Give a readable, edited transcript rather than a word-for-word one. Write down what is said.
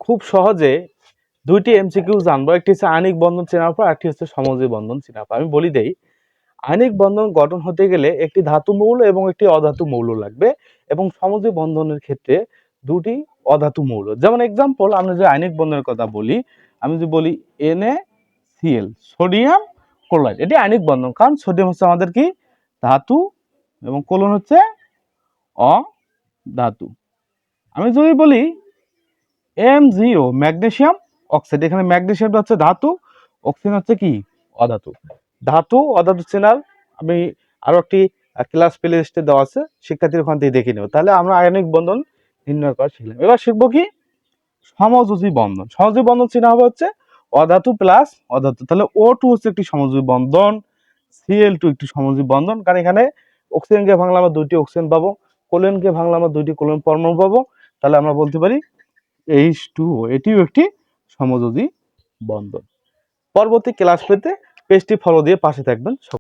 খুব সহজে দুইটি এমসিকিউ জানবো, একটি হচ্ছে আয়নিক বন্ধন চেনার পর, একটি হচ্ছে সমযোজী বন্ধন চেনার পর। আমি বলি দেই, আয়নিক বন্ধন গঠন হতে গেলে একটি ধাতু মৌল এবং একটি অধাতু মৌল লাগবে, এবং সমযোজী বন্ধনের ক্ষেত্রে দুটি অধাতু মৌল। যেমন এক্সাম্পল, আমরা যে আয়নিক বন্ধনের কথা বলি, আমি যদি বলি NaCl, সোডিয়াম ক্লোরাইড, এটি আয়নিক বন্ধন, কারণ সোডিয়াম হচ্ছে আমাদের কি ধাতু এবং ক্লোরিন হচ্ছে অধাতু। আমি যদি বলি MgO, ম্যাগনেসিয়াম অক্সাইড, এখানে ম্যাগনেসিয়ামটা হচ্ছে ধাতু, অক্সিজেন হচ্ছে কি অধাতু। ধাতু অধাতু চেনার আমি আরো একটি ক্লাস প্লে লিস্টে দেওয়া আছে, শিক্ষার্থীর ওখান থেকে দেখে নেব। তাহলে আমরা আয়নিক বন্ধন নির্ণয় করা শিখলাম। এবার শিখবো কি সমযোজী বন্ধন। সমযোজী বন্ধন চেনা হবে হচ্ছে অধাতু প্লাস অধাতু। তাহলে O2 হচ্ছে একটি সমযোজী বন্ধন, Cl2 একটি সমযোজী বন্ধন, কারণ এখানে অক্সিজেনকে ভাঙলে আমরা দুইটি অক্সিজেন পাবো, ক্লোরিনকে ভাঙলে আমরা দুইটি ক্লোরিন পরমাণু পাবো। তাহলে আমরা বলতে পারি H2O, এটিও একটি সমযোজী বন্ধন। পরবর্তী ক্লাস পেতে পেজটি ফলো দিয়ে পাশে থাকবেন।